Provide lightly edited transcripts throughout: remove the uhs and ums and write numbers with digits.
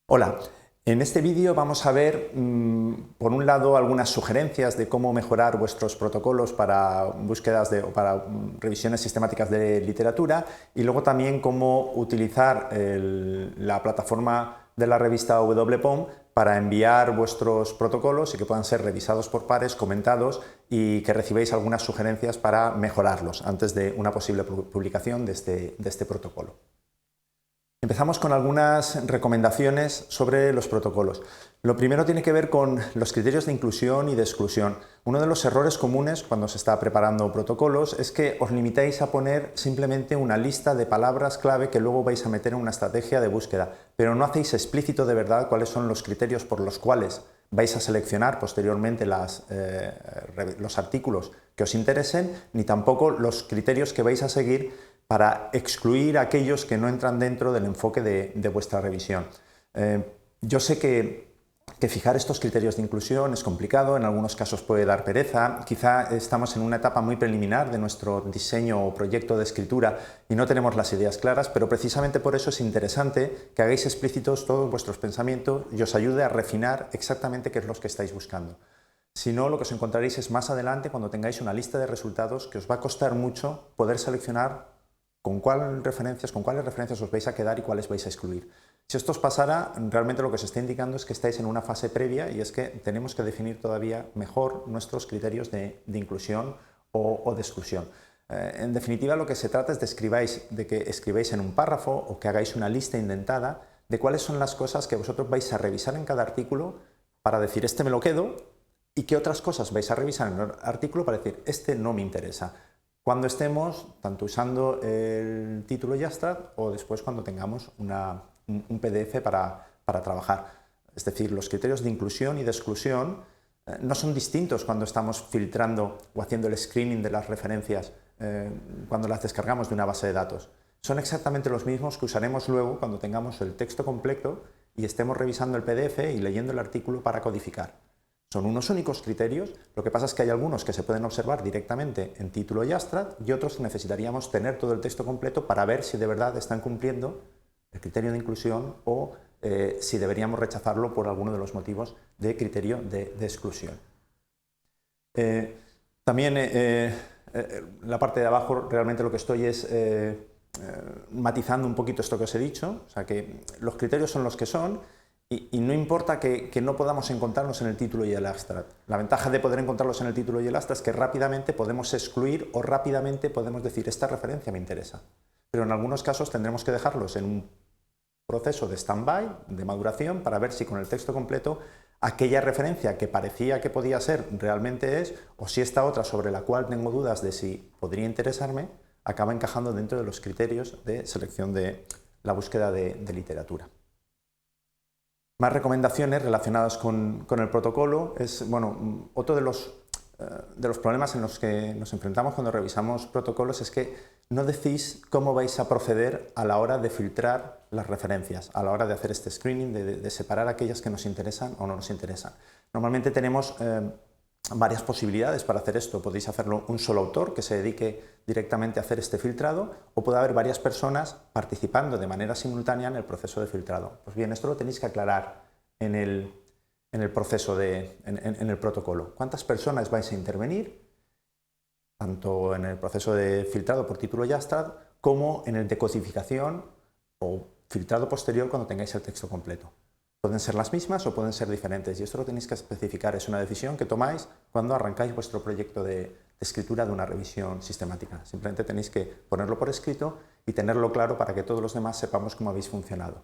Hola, en este vídeo vamos a ver, por un lado, algunas sugerencias de cómo mejorar vuestros protocolos para búsquedas o para revisiones sistemáticas de literatura, y luego también cómo utilizar la plataforma de la revista WPOM para enviar vuestros protocolos y que puedan ser revisados por pares, comentados y que recibáis algunas sugerencias para mejorarlos antes de una posible publicación de este protocolo. Empezamos con algunas recomendaciones sobre los protocolos. Lo primero tiene que ver con los criterios de inclusión y de exclusión. Uno de los errores comunes cuando se está preparando protocolos es que os limitáis a poner simplemente una lista de palabras clave que luego vais a meter en una estrategia de búsqueda, pero no hacéis explícito de verdad cuáles son los criterios por los cuales vais a seleccionar posteriormente los artículos que os interesen, ni tampoco los criterios que vais a seguir para excluir a aquellos que no entran dentro del enfoque de vuestra revisión. Yo sé que fijar estos criterios de inclusión es complicado, en algunos casos puede dar pereza, quizá estamos en una etapa muy preliminar de nuestro diseño o proyecto de escritura y no tenemos las ideas claras, pero precisamente por eso es interesante que hagáis explícitos todos vuestros pensamientos y os ayude a refinar exactamente qué es lo que estáis buscando. Si no, lo que os encontraréis es más adelante, cuando tengáis una lista de resultados, que os va a costar mucho poder seleccionar con cuáles referencias os vais a quedar y cuáles vais a excluir. Si esto os pasara, realmente lo que os está indicando es que estáis en una fase previa y es que tenemos que definir todavía mejor nuestros criterios de inclusión o de exclusión. En definitiva, lo que se trata es de que escribáis en un párrafo o que hagáis una lista indentada de cuáles son las cosas que vosotros vais a revisar en cada artículo para decir, este me lo quedo, y qué otras cosas vais a revisar en el artículo para decir, este no me interesa. Cuando estemos tanto usando el título YASTRAD o después cuando tengamos un PDF para trabajar. Es decir, los criterios de inclusión y de exclusión no son distintos cuando estamos filtrando o haciendo el screening de las referencias cuando las descargamos de una base de datos. Son exactamente los mismos que usaremos luego cuando tengamos el texto completo y estemos revisando el PDF y leyendo el artículo para codificar. Son unos únicos criterios, lo que pasa es que hay algunos que se pueden observar directamente en título YASTRAD y otros que necesitaríamos tener todo el texto completo para ver si de verdad están cumpliendo el criterio de inclusión o si deberíamos rechazarlo por alguno de los motivos de criterio de exclusión. También la parte de abajo realmente lo que estoy es matizando un poquito esto que os he dicho, o sea que los criterios son los que son. Y no importa que no podamos encontrarlos en el título y el abstract. La ventaja de poder encontrarlos en el título y el abstract es que rápidamente podemos excluir o rápidamente podemos decir, esta referencia me interesa. Pero en algunos casos tendremos que dejarlos en un proceso de stand-by, de maduración, para ver si con el texto completo aquella referencia que parecía que podía ser realmente es, o si esta otra sobre la cual tengo dudas de si podría interesarme, acaba encajando dentro de los criterios de selección de la búsqueda de literatura. Más recomendaciones relacionadas con el protocolo es, bueno, otro de los problemas en los que nos enfrentamos cuando revisamos protocolos es que no decís cómo vais a proceder a la hora de filtrar las referencias, a la hora de hacer este screening, de separar aquellas que nos interesan o no nos interesan. Normalmente tenemos varias posibilidades para hacer esto. Podéis hacerlo un solo autor que se dedique directamente a hacer este filtrado, o puede haber varias personas participando de manera simultánea en el proceso de filtrado. Pues bien, esto lo tenéis que aclarar en el proceso en el protocolo. ¿Cuántas personas vais a intervenir? Tanto en el proceso de filtrado por título YASTRAD como en el de codificación o filtrado posterior cuando tengáis el texto completo. Pueden ser las mismas o pueden ser diferentes y esto lo tenéis que especificar. Es una decisión que tomáis cuando arrancáis vuestro proyecto de escritura de una revisión sistemática. Simplemente tenéis que ponerlo por escrito y tenerlo claro para que todos los demás sepamos cómo habéis funcionado.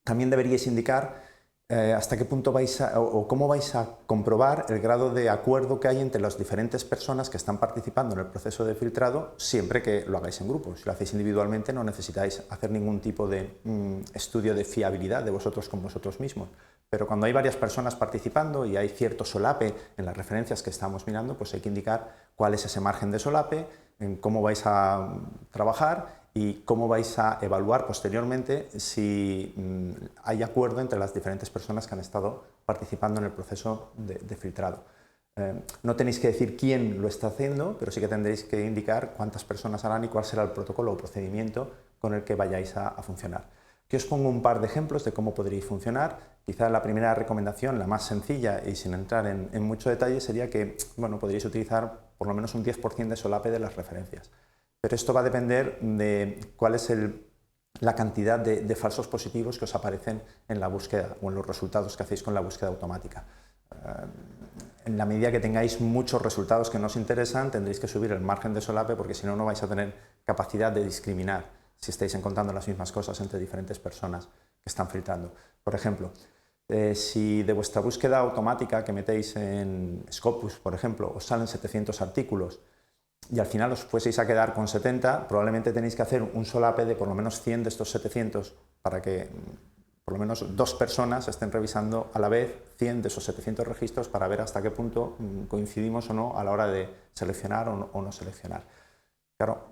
También deberíais indicar hasta qué punto o cómo vais a comprobar el grado de acuerdo que hay entre las diferentes personas que están participando en el proceso de filtrado, siempre que lo hagáis en grupo. Si lo hacéis individualmente no necesitáis hacer ningún tipo de estudio de fiabilidad de vosotros con vosotros mismos. Pero cuando hay varias personas participando y hay cierto solape en las referencias que estamos mirando, pues hay que indicar cuál es ese margen de solape, en cómo vais a trabajar y cómo vais a evaluar posteriormente si hay acuerdo entre las diferentes personas que han estado participando en el proceso de filtrado. No tenéis que decir quién lo está haciendo, pero sí que tendréis que indicar cuántas personas harán y cuál será el protocolo o procedimiento con el que vayáis a funcionar. Aquí os pongo un par de ejemplos de cómo podríais funcionar. Quizá la primera recomendación, la más sencilla y sin entrar en mucho detalle, sería que podríais utilizar por lo menos un 10% de solape de las referencias. Pero esto va a depender de cuál es la cantidad de falsos positivos que os aparecen en la búsqueda o en los resultados que hacéis con la búsqueda automática. En la medida que tengáis muchos resultados que no os interesan, tendréis que subir el margen de solape porque si no, no vais a tener capacidad de discriminar si estáis encontrando las mismas cosas entre diferentes personas que están filtrando. Por ejemplo, si de vuestra búsqueda automática que metéis en Scopus, por ejemplo, os salen 700 artículos y al final os fueseis a quedar con 70, probablemente tenéis que hacer un solape de por lo menos 100 de estos 700 para que por lo menos 2 personas estén revisando a la vez 100 de esos 700 registros para ver hasta qué punto coincidimos o no a la hora de seleccionar o no seleccionar. Claro,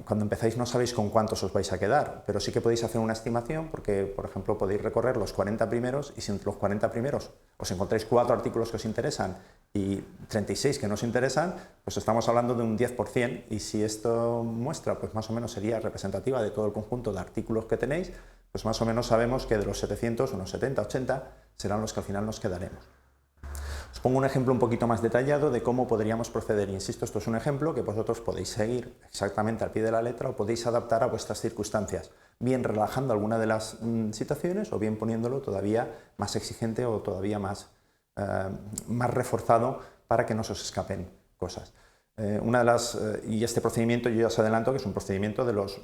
cuando empezáis no sabéis con cuántos os vais a quedar, pero sí que podéis hacer una estimación porque, por ejemplo, podéis recorrer los 40 primeros y si entre los 40 primeros os encontráis 4 artículos que os interesan y 36 que no os interesan, pues estamos hablando de un 10% y si esto muestra, pues más o menos sería representativa de todo el conjunto de artículos que tenéis, pues más o menos sabemos que de los 700, unos 70, 80 serán los que al final nos quedaremos. Os pongo un ejemplo un poquito más detallado de cómo podríamos proceder. Insisto, esto es un ejemplo que vosotros podéis seguir exactamente al pie de la letra o podéis adaptar a vuestras circunstancias, bien relajando alguna de las situaciones o bien poniéndolo todavía más exigente o todavía más reforzado para que no se os escapen cosas. Y este procedimiento yo ya os adelanto que es un procedimiento de los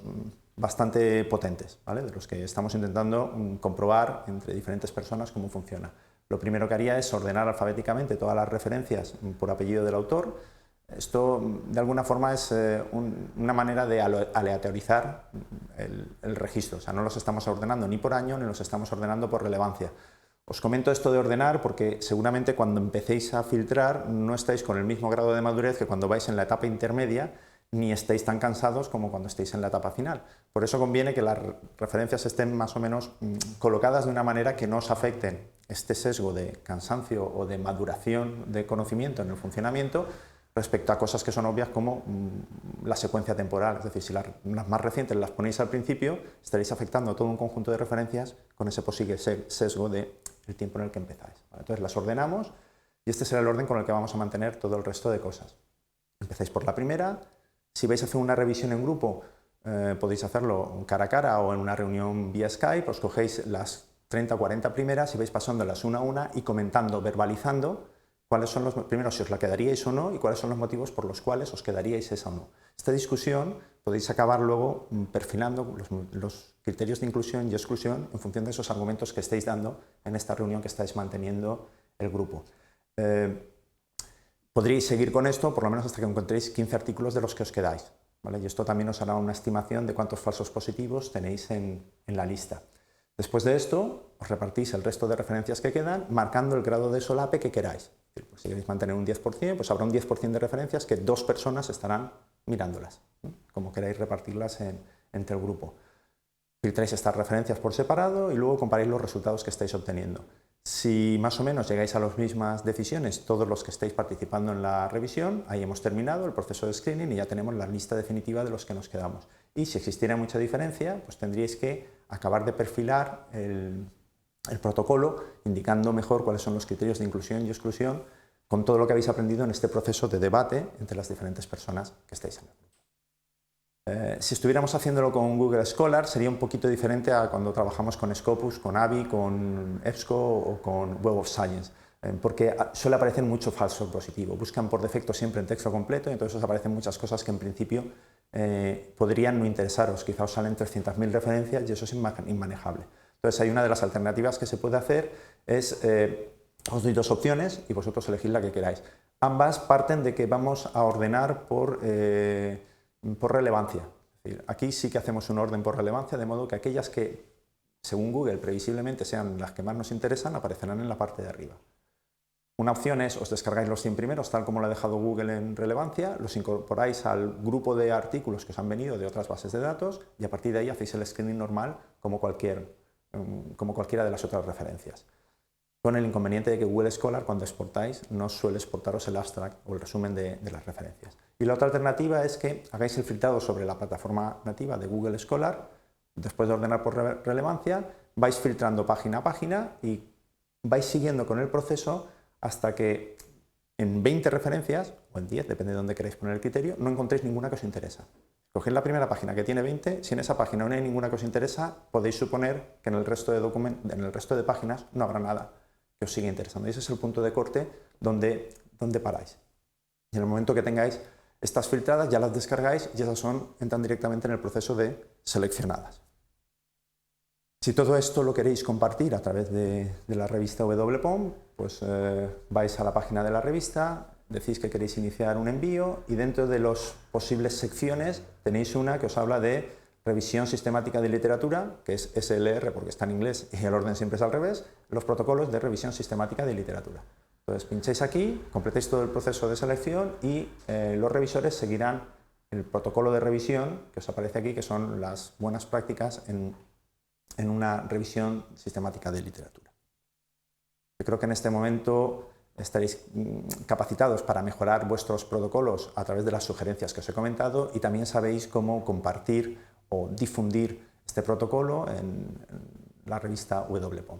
bastante potentes, ¿vale? De los que estamos intentando comprobar entre diferentes personas cómo funciona. Lo primero que haría es ordenar alfabéticamente todas las referencias por apellido del autor. Esto, de alguna forma, es una manera de aleatorizar el registro. O sea, no los estamos ordenando ni por año ni los estamos ordenando por relevancia. Os comento esto de ordenar porque seguramente cuando empecéis a filtrar no estáis con el mismo grado de madurez que cuando vais en la etapa intermedia ni estáis tan cansados como cuando estéis en la etapa final. Por eso conviene que las referencias estén más o menos colocadas de una manera que no os afecten este sesgo de cansancio o de maduración de conocimiento en el funcionamiento respecto a cosas que son obvias como la secuencia temporal. Es decir, si las más recientes las ponéis al principio, estaréis afectando a todo un conjunto de referencias con ese posible sesgo del tiempo en el que empezáis. Entonces las ordenamos y este será el orden con el que vamos a mantener todo el resto de cosas. Empezáis por la primera. Si vais a hacer una revisión en grupo, podéis hacerlo cara a cara o en una reunión vía Skype, os cogéis las 30 o 40 primeras y vais pasándolas una a una y comentando, verbalizando cuáles son los primeros, si os la quedaríais o no y cuáles son los motivos por los cuales os quedaríais esa o no. Esta discusión podéis acabar luego perfilando los criterios de inclusión y exclusión en función de esos argumentos que estéis dando en esta reunión que estáis manteniendo el grupo. Podríais seguir con esto por lo menos hasta que encontréis 15 artículos de los que os quedáis, ¿vale? Y esto también os hará una estimación de cuántos falsos positivos tenéis en la lista. Después de esto, os repartís el resto de referencias que quedan, marcando el grado de solape que queráis. Pues si queréis mantener un 10%, pues habrá un 10% de referencias que 2 personas estarán mirándolas, ¿no? Como queráis repartirlas entre el grupo. Filtráis estas referencias por separado y luego comparáis los resultados que estáis obteniendo. Si más o menos llegáis a las mismas decisiones todos los que estáis participando en la revisión, ahí hemos terminado el proceso de screening y ya tenemos la lista definitiva de los que nos quedamos. Y si existiera mucha diferencia, pues tendríais que acabar de perfilar el protocolo, indicando mejor cuáles son los criterios de inclusión y exclusión con todo lo que habéis aprendido en este proceso de debate entre las diferentes personas que estáis en el grupo. Si estuviéramos haciéndolo con Google Scholar sería un poquito diferente a cuando trabajamos con Scopus, con AVI, con EBSCO o con Web of Science, porque suele aparecer mucho falso positivo. Buscan por defecto siempre en texto completo y entonces os aparecen muchas cosas que en principio podrían no interesaros. Quizá os salen 300.000 referencias y eso es inmanejable. Entonces hay una de las alternativas que se puede hacer es, os doy 2 opciones y vosotros elegid la que queráis. Ambas parten de que vamos a ordenar por relevancia. Es decir, aquí sí que hacemos un orden por relevancia, de modo que aquellas que, según Google, previsiblemente sean las que más nos interesan, aparecerán en la parte de arriba. Una opción es, os descargáis los 100 primeros, tal como lo ha dejado Google en relevancia, los incorporáis al grupo de artículos que os han venido de otras bases de datos y a partir de ahí hacéis el screening normal como cualquiera de las otras referencias. Con el inconveniente de que Google Scholar, cuando exportáis, no suele exportaros el abstract o el resumen de las referencias. Y la otra alternativa es que hagáis el filtrado sobre la plataforma nativa de Google Scholar, Después de ordenar por relevancia, vais filtrando página a página y vais siguiendo con el proceso hasta que en 20 referencias, o en 10, depende de dónde queráis poner el criterio, no encontréis ninguna que os interesa. Coged la primera página que tiene 20, si en esa página no hay ninguna que os interesa, podéis suponer que en el resto de páginas no habrá nada que os siga interesando. Y ese es el punto de corte donde paráis. Y en el momento que tengáis estas filtradas, ya las descargáis y esas entran directamente en el proceso de seleccionadas. Si todo esto lo queréis compartir a través de la revista WPOM, pues vais a la página de la revista, decís que queréis iniciar un envío y dentro de las posibles secciones tenéis una que os habla de revisión sistemática de literatura, que es SLR porque está en inglés y el orden siempre es al revés, los protocolos de revisión sistemática de literatura. Entonces pincháis aquí, completáis todo el proceso de selección y los revisores seguirán el protocolo de revisión que os aparece aquí, que son las buenas prácticas en una revisión sistemática de literatura. Yo creo que en este momento estaréis capacitados para mejorar vuestros protocolos a través de las sugerencias que os he comentado y también sabéis cómo compartir o difundir este protocolo en la revista WPOM.